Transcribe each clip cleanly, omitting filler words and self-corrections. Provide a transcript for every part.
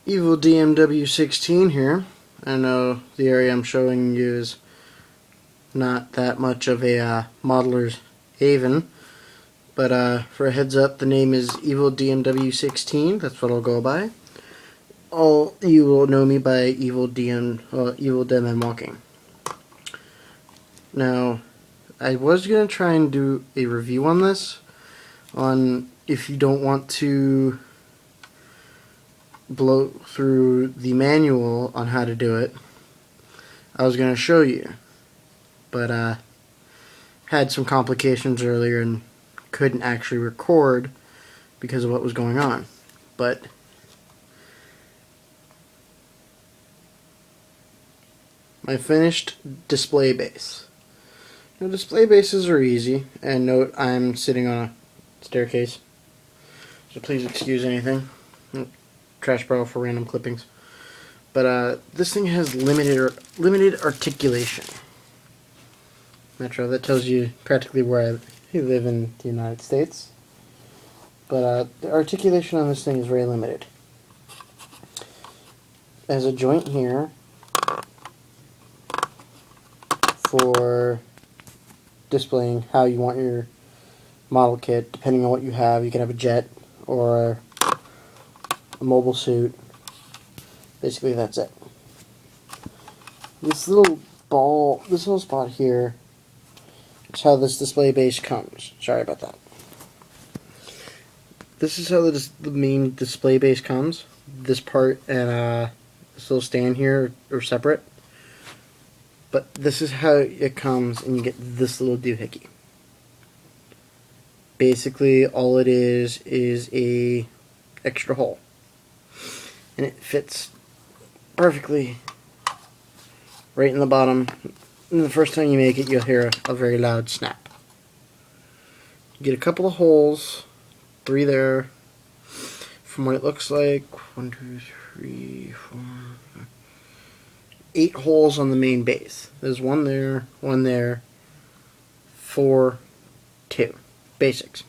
Evil DMW16 here. I know the area I'm showing you is not that much of a modeler's haven, but for a heads up, the name is Evil DMW16. That's what I'll go by. You will know me by Evil Dead Man Walking. Now, I was gonna try and do a review on this, on if you don't want to blow through the manual on how to do it. I was going to show you, but had some complications earlier and couldn't actually record because of what was going on. But my finished display base. Now, display bases are easy, and note I'm sitting on a staircase, so please excuse anything. Trash barrel for random clippings. But this thing has limited articulation. Metro, that tells you practically where I live in the United States. But the articulation on this thing is very limited. It has a joint here for displaying how you want your model kit. Depending on what you have, you can have a jet or a mobile suit. Basically, that's it. This little spot here is how this display base comes. Sorry about that. This is how the main display base comes. This part and this little stand here are separate. But this is how it comes, and you get this little doohickey. Basically, all it is a extra hole. And it fits perfectly right in the bottom. And the first time you make it, you'll hear a very loud snap. You get a couple of holes, 3 there. From what it looks like, 1, 2, 3, 4, 5, 8 holes on the main base. There's 1 there, 1 there, 4, 2. Basics.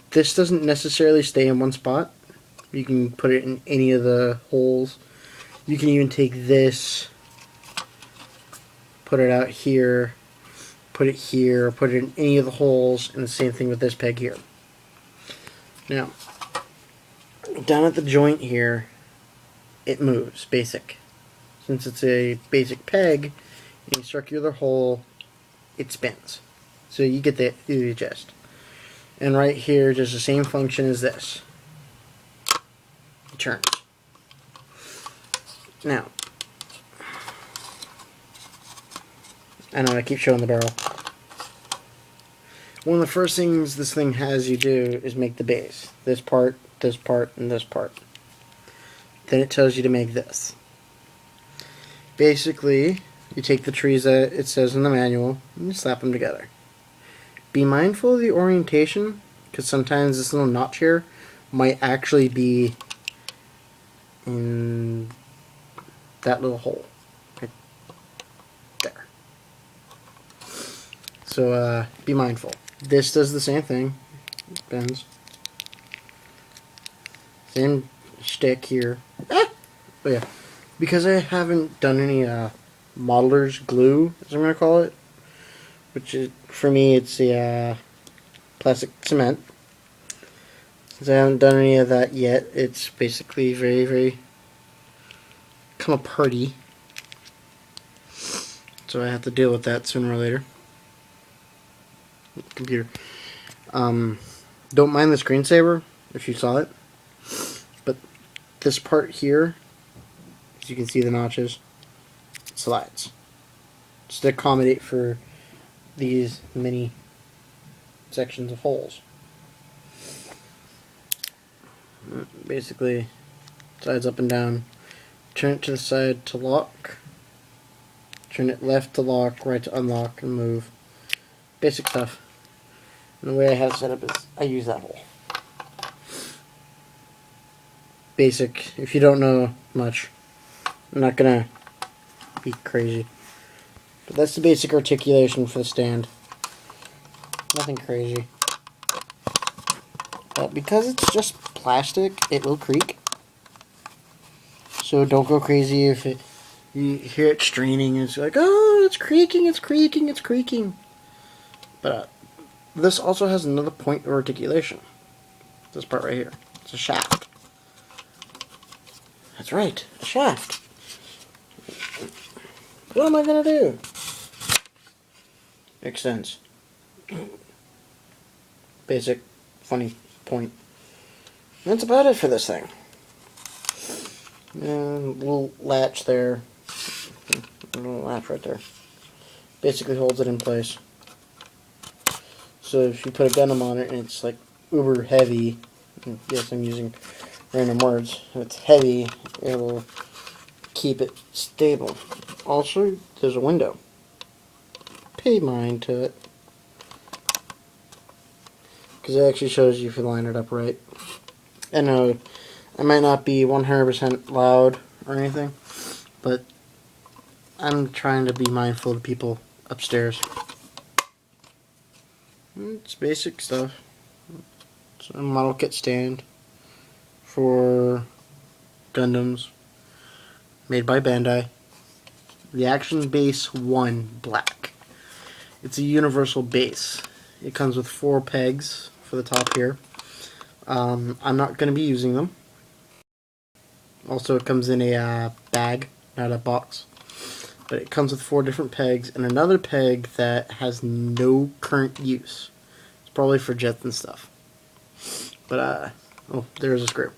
This doesn't necessarily stay in one spot. You can put it in any of the holes. You can even take this, put it out here, put it here, put it in any of the holes, and the same thing with this peg here. Now, down at the joint here, it moves, basic. Since it's a basic peg, in a circular hole, it spins. So you get the gist. And right here, does the same function as this. It turns. Now, I know I keep showing the barrel. One of the first things this thing has you do is make the base. This part, and this part. Then it tells you to make this. Basically, you take the trees that it says in the manual and you slap them together. Be mindful of the orientation, because sometimes this little notch here might actually be in that little hole right there. So be mindful. This does the same thing. It bends. Same shtick here. But yeah, because I haven't done any modeler's glue, as I'm going to call it, which is, for me, it's the plastic cement. Since I haven't done any of that yet, it's basically very come aparty. So I have to deal with that sooner or later. Computer. Don't mind the screensaver if you saw it, but this part here, as you can see the notches, slides. Just to accommodate for these many sections of holes. Basically, sides up and down. Turn it to the side to lock. Turn it left to lock, right to unlock and move. Basic stuff. And the way I have it set up is I use that hole. Basic. If you don't know much, I'm not gonna be crazy. But that's the basic articulation for the stand. Nothing crazy. Because it's just plastic, it will creak. So don't go crazy if you hear it straining and it's like, oh, it's creaking, it's creaking, it's creaking. But this also has another point of articulation. This part right here. It's a shaft. That's right, a shaft. What am I going to do? Extends. Basic, funny point. And that's about it for this thing. And little latch there. A little latch right there. Basically holds it in place. So if you put a gundam on it and it's like uber heavy, yes, I'm using random words, if it's heavy, it'll keep it stable. Also, there's a window. Pay mind to it. Because it actually shows you if you line it up right. I know I might not be 100% loud or anything, but I'm trying to be mindful of people upstairs. It's basic stuff. It's a model kit stand for Gundams made by Bandai. The Action Base 1 Black. It's a universal base. It comes with 4 pegs for the top here. I'm not going to be using them. Also, it comes in a bag, not a box. But it comes with 4 different pegs and another peg that has no current use. It's probably for jets and stuff. But, oh, there's a screw.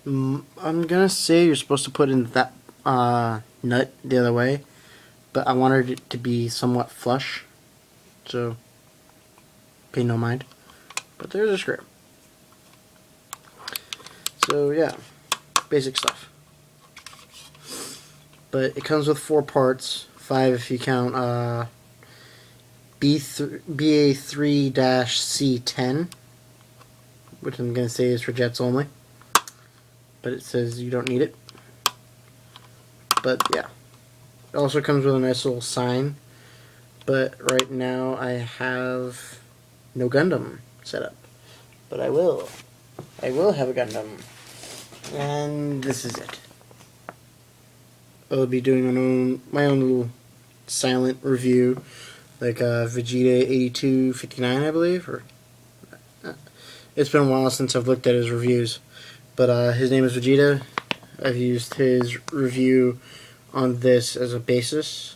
I'm gonna say you're supposed to put in that nut the other way, but I wanted it to be somewhat flush, so pay no mind. But there's a screw. So yeah, basic stuff. But it comes with 4 parts, 5 if you count BA3-C10, which I'm going to say is for jets only. But it says you don't need it. But yeah. It also comes with a nice little sign. But right now I have no Gundam set up. But I will. I will have a Gundam. And this is it. I'll be doing my own little silent review, like Vegeta 8259, I believe. Or it's been a while since I've looked at his reviews, but his name is Vegeta. I've used his review on this as a basis,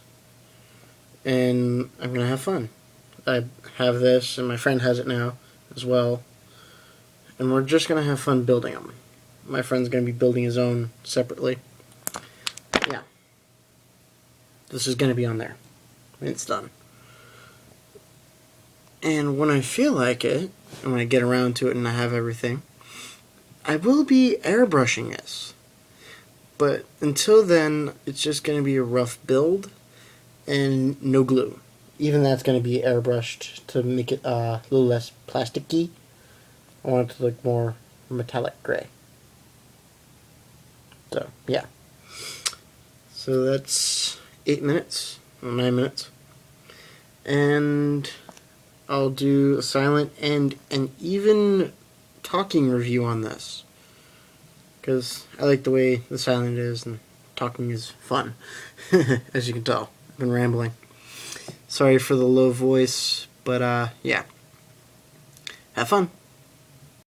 and I'm gonna have fun. I have this, and my friend has it now as well, and we're just gonna have fun building them. My friend's gonna be building his own separately. Yeah. This is going to be on there when it's done. And when I feel like it, and when I get around to it and I have everything, I will be airbrushing this. But until then, it's just going to be a rough build and no glue. Even that's going to be airbrushed to make it a little less plasticky. I want it to look more metallic gray. So, yeah. So that's 8 minutes, or 9 minutes, and I'll do a silent and an even talking review on this, because I like the way the silent is, and talking is fun, as you can tell. I've been rambling. Sorry for the low voice, but yeah, have fun.